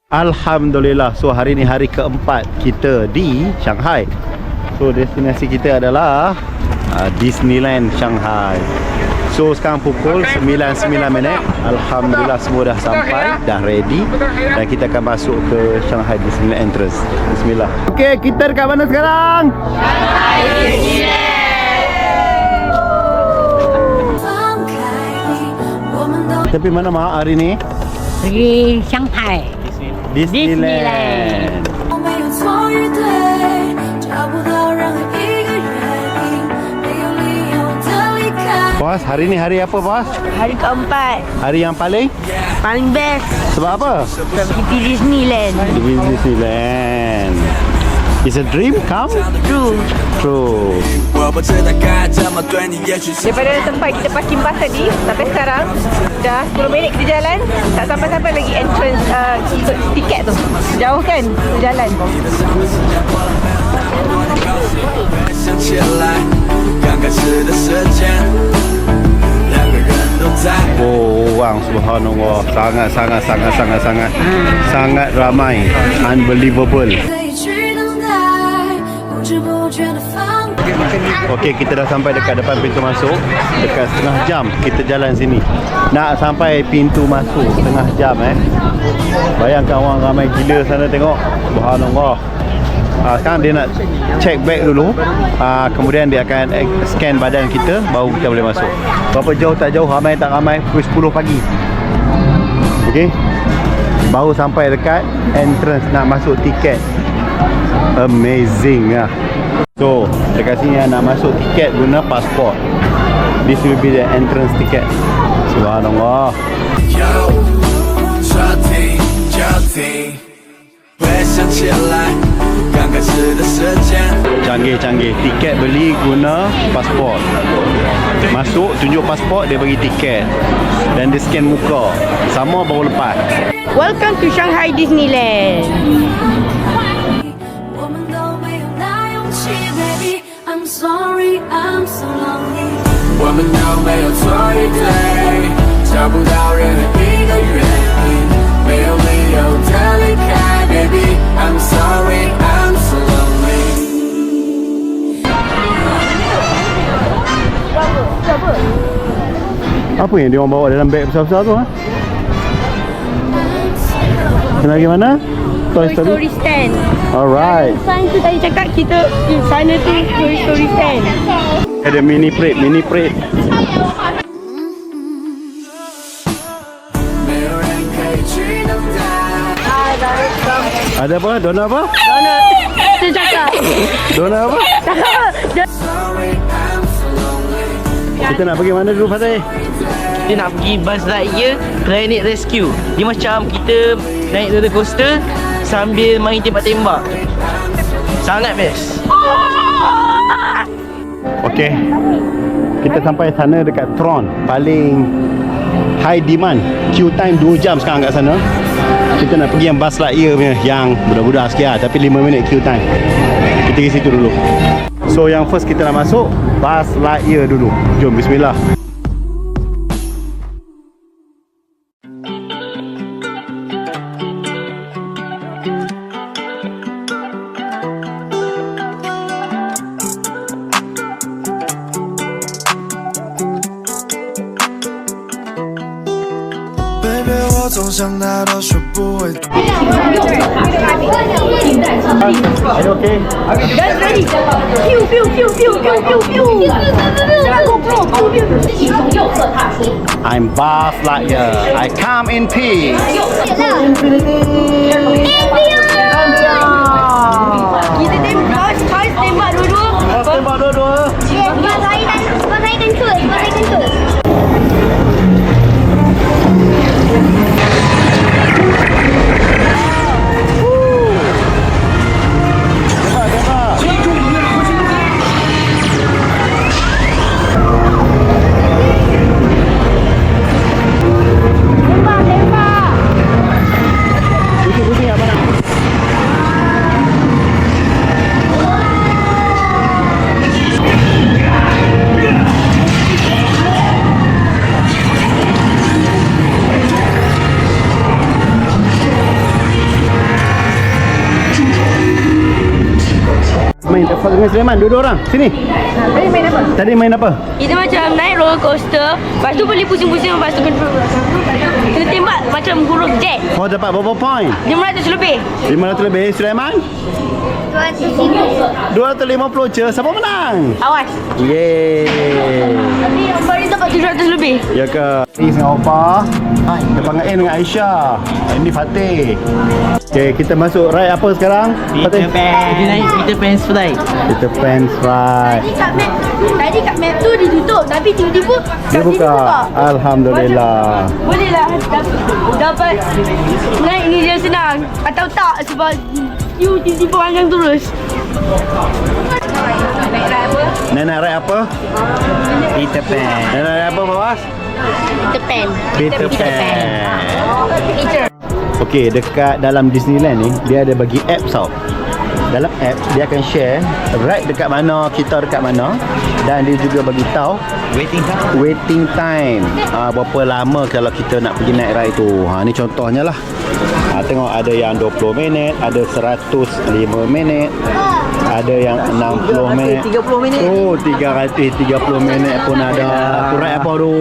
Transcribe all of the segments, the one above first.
Alhamdulillah. So hari ni hari keempat kita di Shanghai. So destinasi kita adalah Disneyland Shanghai. So sekarang pukul 9.09. Alhamdulillah semua dah sampai, dah ready, dan kita akan masuk ke Shanghai Disneyland entrance. Bismillah. Okey, kita dekat mana sekarang? Shanghai Disneyland. Tapi mana mak hari ni? Pergi Shanghai Disneyland. Bos, hari ni hari apa bos? Hari keempat. Hari yang paling Best. sebab apa? Sebab pergi Disneyland. Disneyland. It's a dream come True. true. Daripada tempat kita parking bas tadi sampai sekarang dah 10 minit kita jalan, tak sampai-sampai lagi entrance tiket tu. Jauh kan jalan. Oh, orang subhanallah, sangat ramai. Unbelievable. Okey, kita dah sampai dekat depan pintu masuk. Dekat setengah jam kita jalan sini. Nak sampai pintu masuk setengah jam Bayangkan orang ramai gila sana tengok. Subhanallah. Sekarang dia nak check bag dulu. Kemudian dia akan scan badan kita, baru kita boleh masuk. Berapa jauh tak jauh, ramai tak ramai, pukul 10 pagi. Okey. Baru sampai dekat entrance nak masuk tiket. Amazing lah. So, dekat sini nak masuk tiket guna pasport. This will be the entrance ticket. Subhanallah. Canggih. Tiket beli guna pasport. Masuk, tunjuk pasport, dia bagi tiket. Dan dia scan muka. Sama baru lepas. Welcome to Shanghai Disneyland. Sorry, I'm so lonely. 我们都没有错与对，找不到任何一个原因，没有理由的离开 ，Baby, I'm sorry, I'm so lonely. Apa yang dia orang bawa dalam beg besar-besar tu? Kita pergi mana? Toy Story Stand. Alright. Sign tu tadi cakap kita sana tu Toy Story Stand. Ada mini parade. Ada apa? Dona apa? Kita cakap. Dona apa? Kita nak pergi mana dulu Fatih? Kita nak pergi Buzz Lightyear Planet Rescue. Dia macam kita naik roller coaster sambil main tembak-tembak. Sangat best. Okey. Kita sampai sana dekat Tron. Paling high demand. Queue time 2 jam sekarang kat sana. Kita nak pergi yang Buzz Lightyear punya, yang budak-budak sikit lah, tapi 5 minit queue time. Kita pergi situ dulu. So yang first kita nak masuk Buzz Lightyear dulu. Jom, bismillah. Baby, 我总想他都说不会。 Are you okay? Guys ready? Pew pew pew pew pew pew pew. I'm Buzz Lightyear. I come in peace. Kita tembak, Toys tembak dua-dua. Tembak dua-dua. Buzz Lightyear terus. Pusing-pusing apa nak? Faz dengan Sulaiman, dua-dua orang. Sini. Tadi main apa? Tadi main apa? Kita macam naik roller coaster, lepas tu boleh pusing-pusing, lepas tu control. Kita tembak macam huruf Z. Kau dapat berapa point? 500 lebih. 500 lebih. Sulaiman? 250 je. Siapa menang? Awas. Yeay. Tapi yang paling dapat 700 lebih. Ya ke? Ini dengan Opa. Depan dengan dengan Aisyah. Ini Fatih. Okay, kita masuk ride apa sekarang? Fatih? Kita naik Peter Pan's Flight. Peter Pan's Ride. Tadi kat map tu ditutup, tapi tiba-tiba Dia buka. Alhamdulillah. Boleh lah dapat naik ni dia senang. Atau tak sebab you tiba-tiba panjang terus. Nenek ride apa? Peter Pan. Nenek ride apa, Bawas? Peter Pan. Peter Pan. Teacher. Okey, dekat dalam Disneyland ni dia ada bagi apps tau. Dalam app dia akan share ride dekat mana, kita dekat mana, dan dia juga bagi tahu waiting time. Berapa lama kalau kita nak pergi naik ride tu. Ni contohnya lah. Tengok ada yang 20 minit, ada 105 minit, ada yang 60 minit. 30 minit. Oh, 330 minit pun ada. Aku ride apa tu?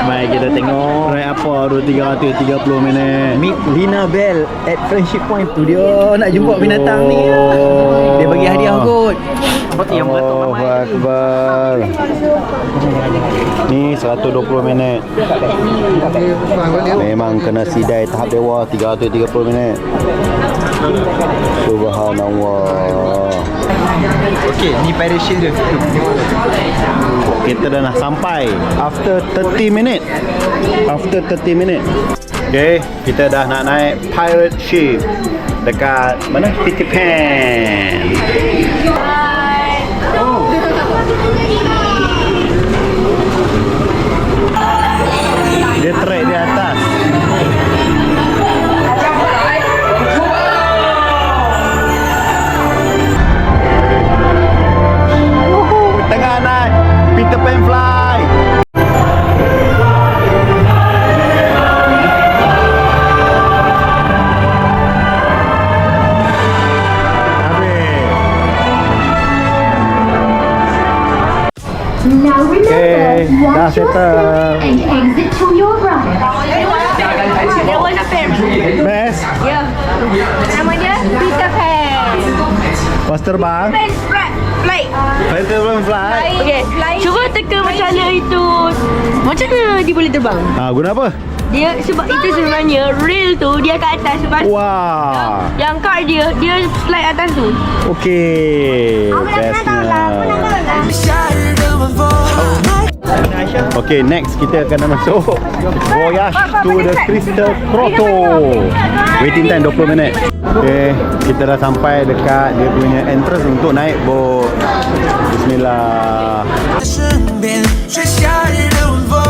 Mari kita tengok. Ride apa tu 330 minit. Meet Lina Bell at Friendship Point tu dia nak jumpa binatang ni. Dia bagi hadiah kot. Apa tu yang beratur Allahu ramai? Akbar. Ni 120 minit. Memang kena sidai tahap dewa 330 minit. Subhanallah. Okey, ni pirate ship dia. Kita dah nak sampai after 30 minit. After 30 minit. Okay, kita dah nak naik pirate ship dekat mana? Peter Pan. Dia track di atas. Tengah naik Peter Pan fly. Now remember, Okay, dah watch your settle. step and exit to your right. There was a fair. Best. Ya. Nama dia Peter Pan. Pas terbang. Pan flight. Peter Pan fly. Okey. Cuba teka macam mana itu. Macam mana dia boleh terbang? Guna apa? Dia sebab itu sebenarnya rail tu dia kat atas sebab Wah. yang car dia slide atas tu. Okey. Bestnya. Okay, next kita akan masuk Voyage to the Crystal Grotto. Waiting time 20 minit. Okay, kita dah sampai dekat dia punya entrance untuk naik boat. Bismillah. 身边，吹夏日的晚风。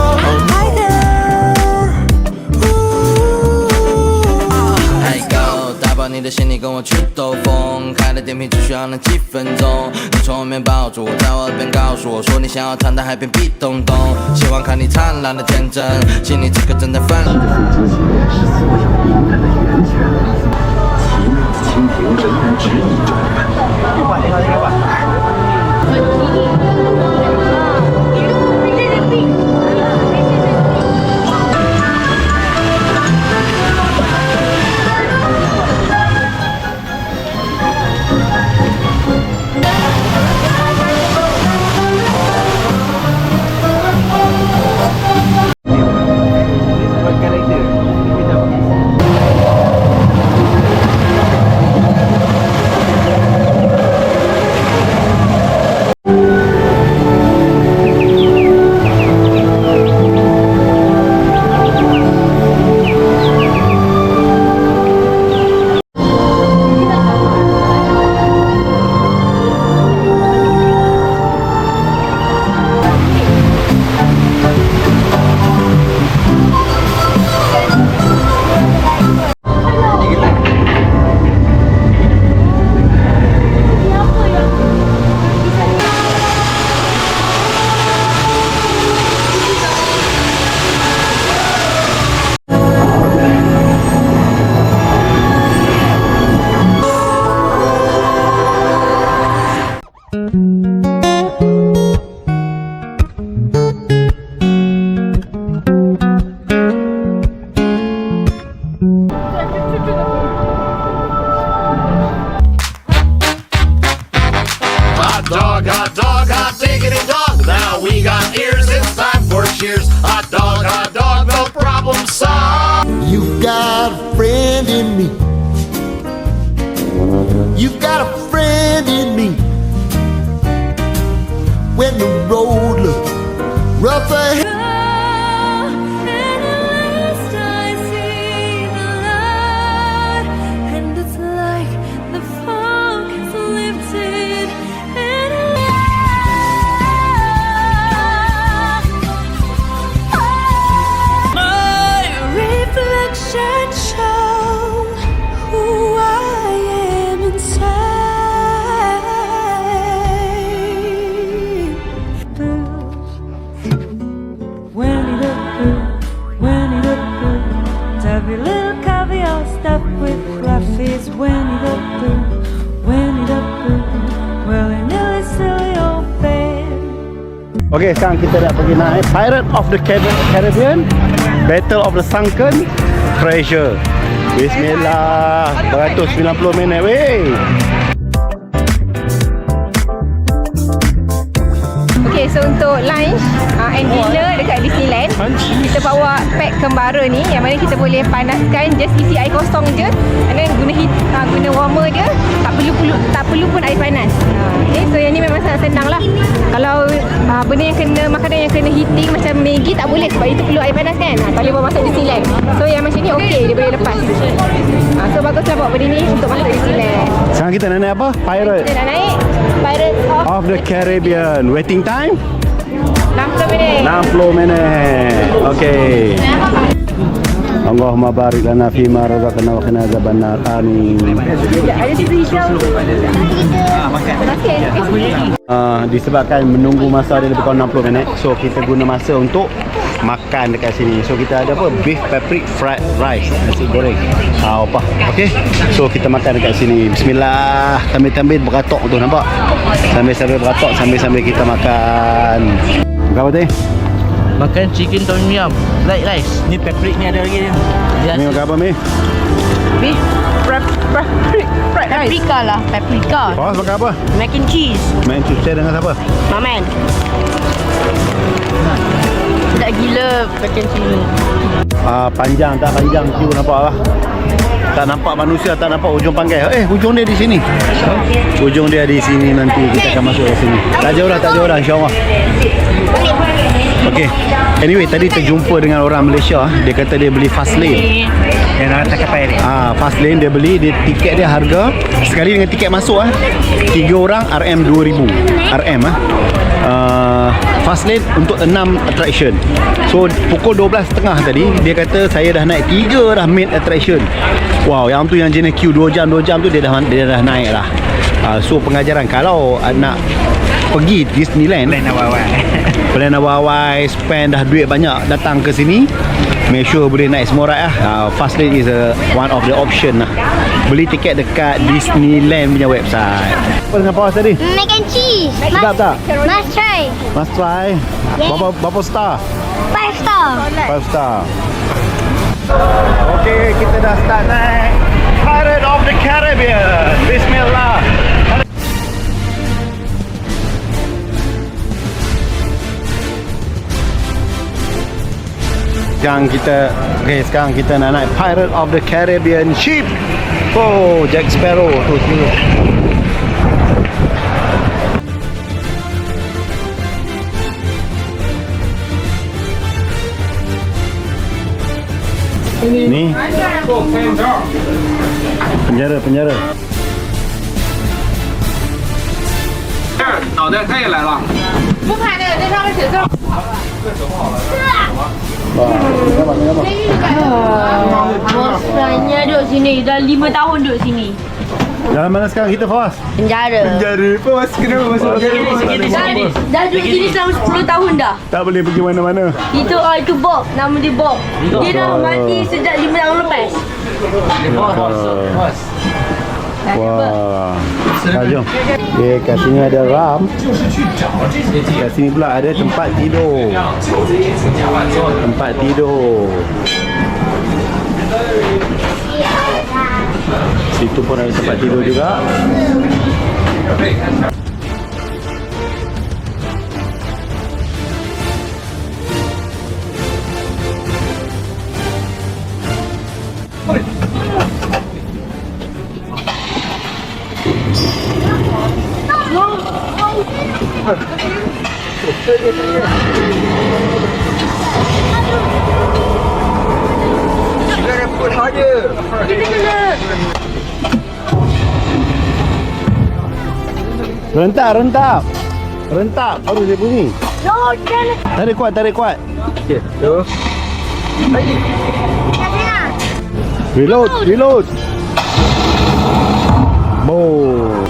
Let go，打包你的行李，跟我去兜风。开了电瓶只需要那几分钟。你从后面抱住我，在我耳边告诉我说你想要躺在海边屁咚咚。希望看你灿烂的天真，心里此刻正在泛滥。hot diggity dog. Now we got ears, it's time for cheers. Hot dog, no problem solved. You've got a friend in me. You've got a friend in me. When the road looks rough ahead. Every little caviar stuffed with fluffies. Winnie the Pooh, Winnie the Pooh, well, in a silly old bed. Okey, sekarang kita nak pergi naik Pirate of the Caribbean, Battle of the Sunken Treasure. Bismillah, 190 minit weh. Okay, so untuk lunch and dinner dekat Disneyland, kita bawa pack kembara ni yang mana kita boleh panaskan, just isi air kosong je, and then guna warmer je, tak perlu pun air panas. Okay, so yang ni memang sangat senang lah. Kalau benda yang makanan yang kena heating macam Maggi tak boleh sebab itu perlu air panas kan. Tak boleh bawa masuk Disneyland. So yang macam ni okey, dia boleh lepas. So baguslah bawa benda ni untuk masuk Disneyland. Sekarang kita nak naik apa? Pirate Kita nak naik Pirates of the Caribbean. Waiting time 60 minit. 60 minit. Okey. Allahumma barik lana fima razaqna wa qina azabannar. Amin. Ada seashell. Disebabkan menunggu masa dia lebih kurang 60 minit, so kita guna masa untuk makan dekat sini. So kita ada apa? Beef paprika fried rice, nasi goreng. Apa? Okey. So kita makan dekat sini. Bismillah. Sambil-sambil beratok tu, nampak? Sambil-sambil beratok, sambil-sambil kita makan. Apa tadi? Makan chicken tom yum, fried rice. Ni paprika ni ada lagi dia. Mi makan apa, Mi? Beef fried rice. Paprika lah, paprika. Bos makan apa? Mac and cheese. Main cuci dengan siapa? Maman. Tak gila mac and cheese ni. Panjang tak panjang queue, nampak lah. Tak nampak manusia, tak nampak ujung panggai. Ujung dia di sini. Ujung dia di sini, nanti kita akan masuk ke sini. Tak jauh dah insya-Allah. Okey. Anyway, tadi terjumpa dengan orang Malaysia. Dia kata dia beli fast lane. Yang nak tak kapal ni. Fast lane dia beli, tiket dia harga sekali dengan tiket masuk 3 orang RM2000. Fast lane untuk 6 attraction. So pukul 12.30 tadi dia kata saya dah naik 3 dah main attraction. Wow, yang tu yang jenis queue 2 jam tu dia dah naik lah. So pengajaran kalau nak pergi Disneyland, plan awal-awal, spend dah duit banyak datang ke sini, make sure boleh naik semua ride lah. Fast lane is one of the option lah. Beli tiket dekat Disneyland punya website. Apa dengan pawas tadi? Mac and cheese. Sedap tak? Must try. Must try. Berapa star? 5 star. 5 star. Okay, kita dah start naik Pirate of the Caribbean. Bismillah. Sekarang kita nak naik Pirate of the Caribbean ship. Oh, Jack Sparrow tu tengok. Ni penjara. 脑袋太来了。不拍那个，在上面写字。 Bosannya duduk sini. Dah 5 tahun duduk sini. Dalam mana sekarang kita, Fawaz? Penjara. Fawaz kenapa masuk Dah duduk sini selama 10 tahun dah. tak boleh pergi mana-mana. Itu Bob. Nama dia Bob. Dia dah mati sejak 5 tahun lepas. Wah. Jom. Kat sini ada ram. Kat sini pula ada tempat tidur. Situ pun ada tempat tidur juga. Rentak baru dia bunyi. Tarik kuat. Okay, tu. Reload. Boom.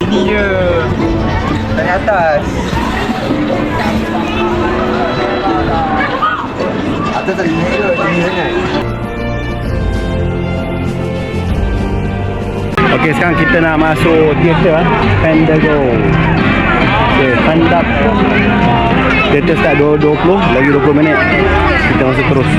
Ini je. Dari atas. Atas tadi ni ke? Ini sangat. Okey, sekarang kita nak masuk teater Fandango. Okey, handap. Teater start 20, lagi 20 minit. Kita masuk terus.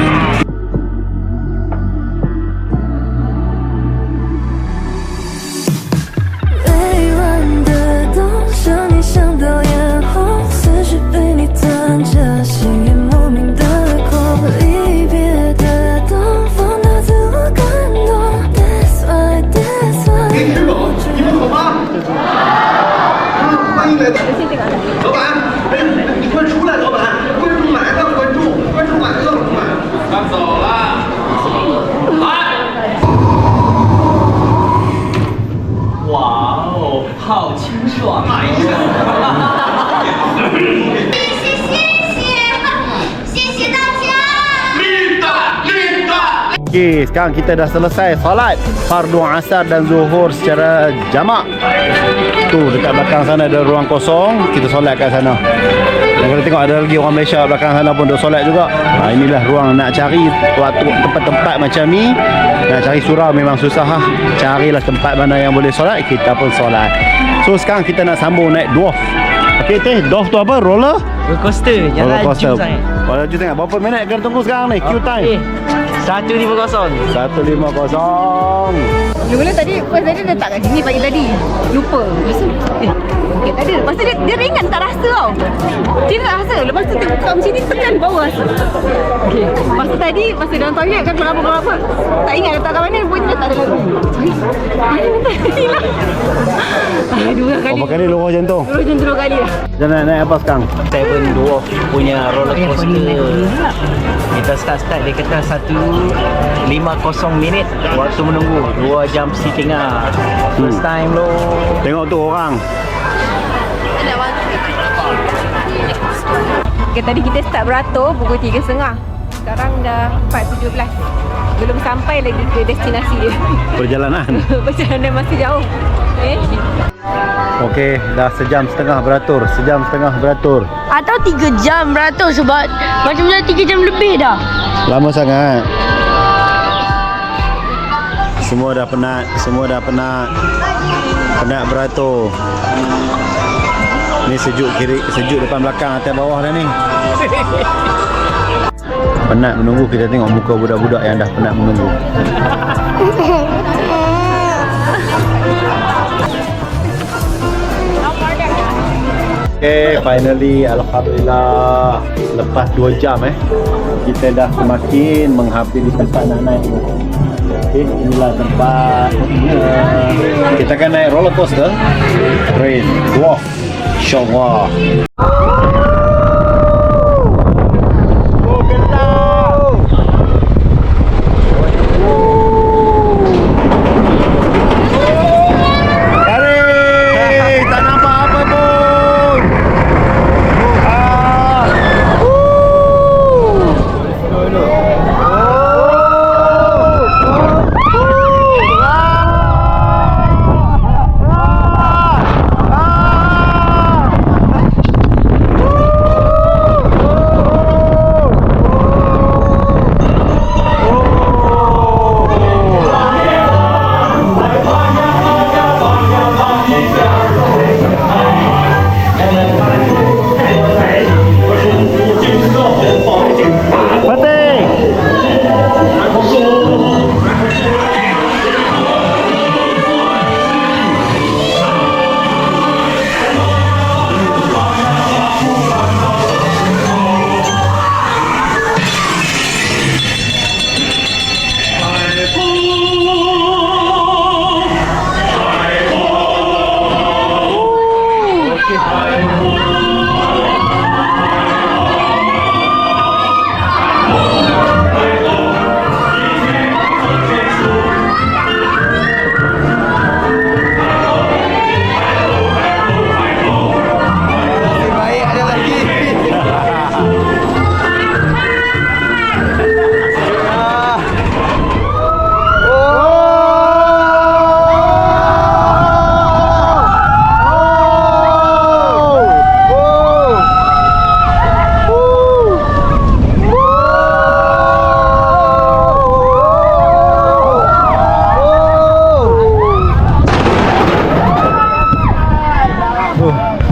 好清爽啊！Okey, sekarang kita dah selesai solat fardu asar dan zuhur secara jamak. Tu dekat belakang sana ada ruang kosong, kita solat kat sana. Dan kalau tengok ada lagi orang Malaysia belakang sana pun duk solat juga. Inilah ruang nak cari waktu tempat-tempat macam ni. Nak cari surau memang susah lah. Carilah tempat mana yang boleh solat, kita pun solat. So sekarang kita nak sambung naik dwarf. Okey teh, dwarf tu apa? Roller coaster, jangan laju sangat. Laju sangat. Berapa minit kena tunggu sekarang ni? Queue time. 150. 150. Mula tadi, pas tadi letak kat sini pagi tadi. Lupa. Lepas tu, okey tak ada. Lepas tu dia ringan tak rasa tau. Dia tak rasa. Lepas tu dia buka macam ni tekan bawah rasa. Okey. Lepas tu tadi, pas tu dalam toilet kan keluar apa. Tak ingat letak kat mana, bunyi tak ada lagu. Hilang. Dua kali. Berapa kali luar macam tu? Dua kali dah. Jangan naik apa sekarang? Seven Dwarf punya roller coaster. Kita start dia kata 1:50 minit waktu menunggu 2 jam setengah. First time lo. Tengok tu orang. Okay, tadi kita start beratur pukul 3.30. Sekarang dah 4.17. Belum sampai lagi ke destinasi dia. Perjalanan. Perjalanan masih jauh. Okey, dah sejam setengah beratur. Atau 3 jam beratur sebab macam dah 3 jam lebih dah. Lama sangat. Semua dah penat. Penat beratur. Ni sejuk kiri, sejuk depan belakang, atas bawah dah ni. Penat menunggu, kita tengok muka budak-budak yang dah penat menunggu. Okay, finally alhamdulillah lepas 2 jam kita dah semakin menghampiri tempat nak naik tu. Okay, inilah tempat kita akan naik roller coaster Train Dwarf, insyaAllah.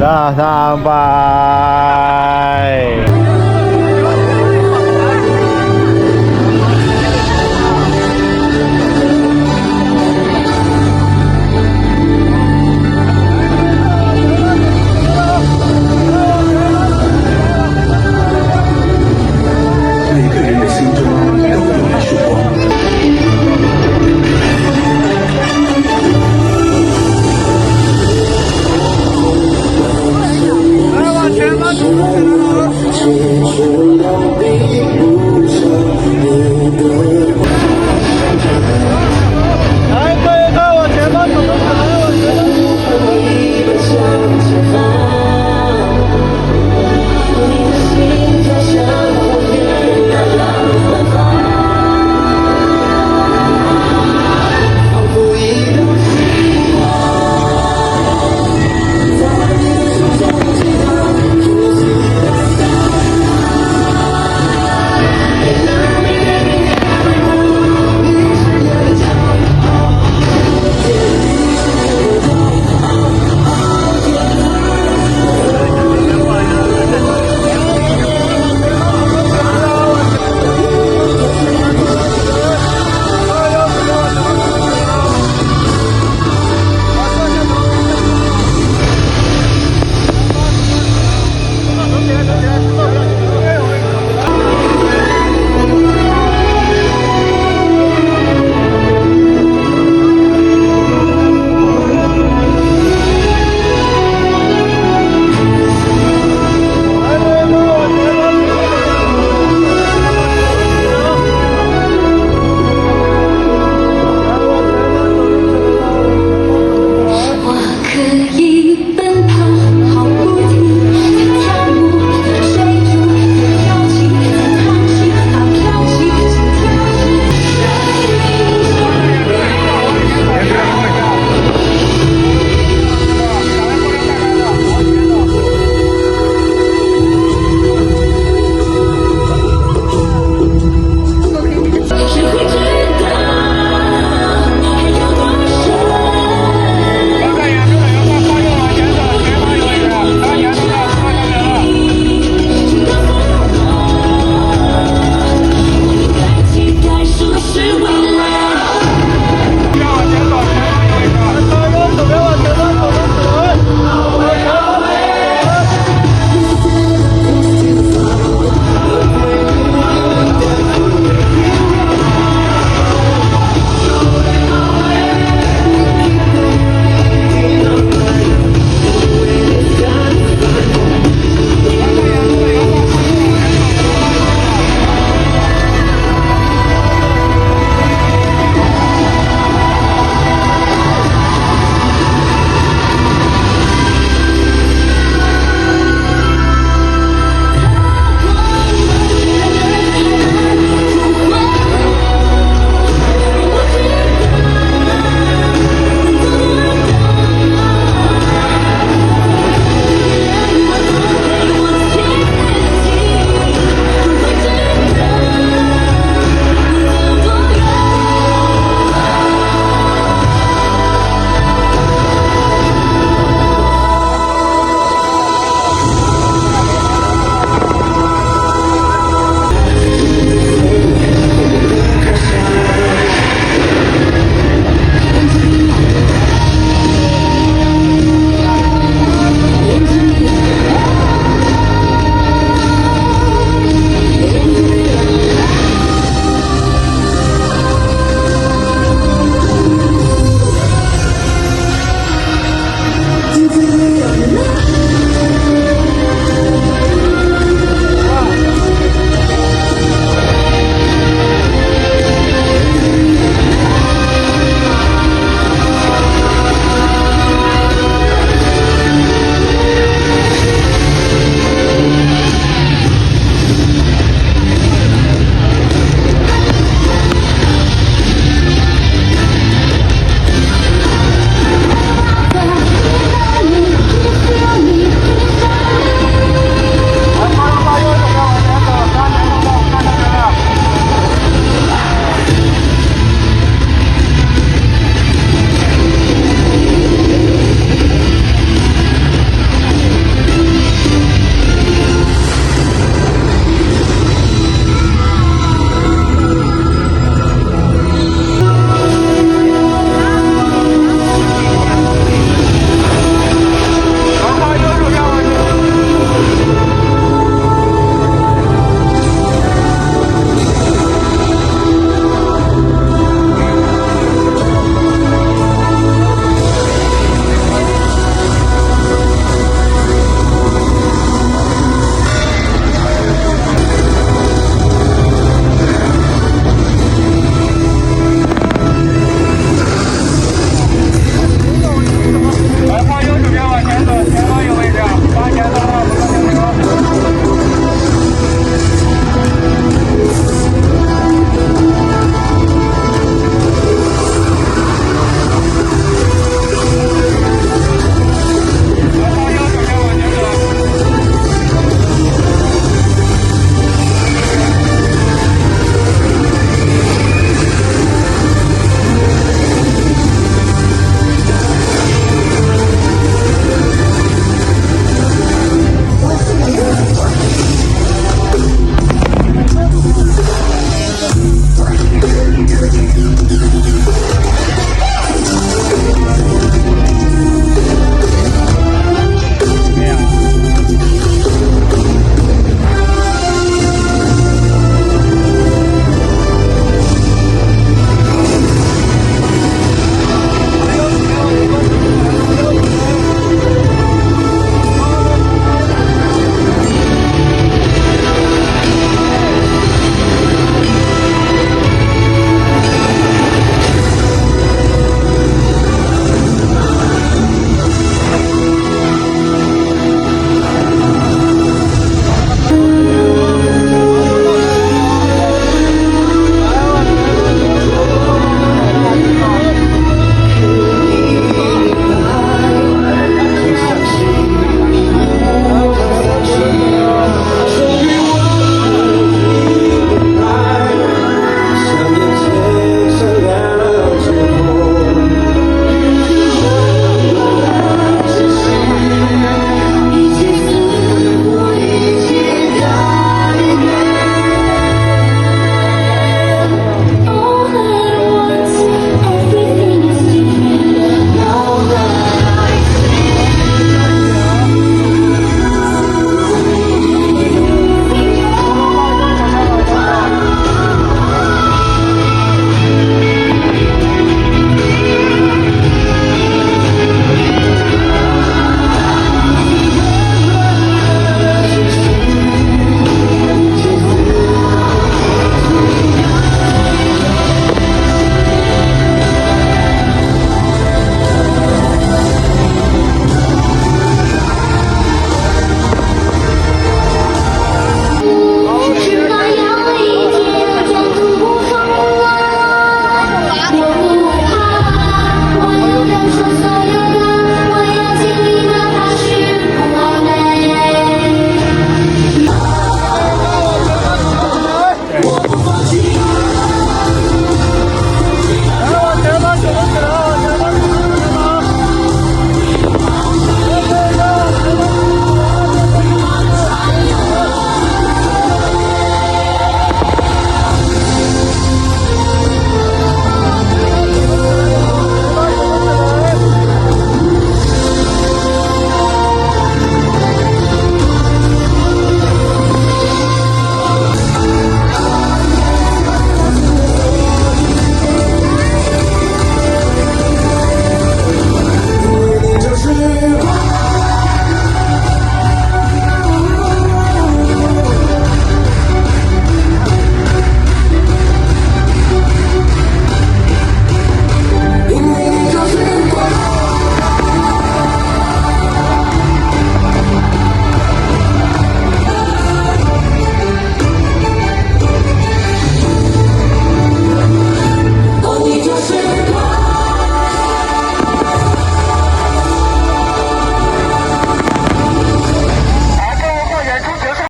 Dah sampai.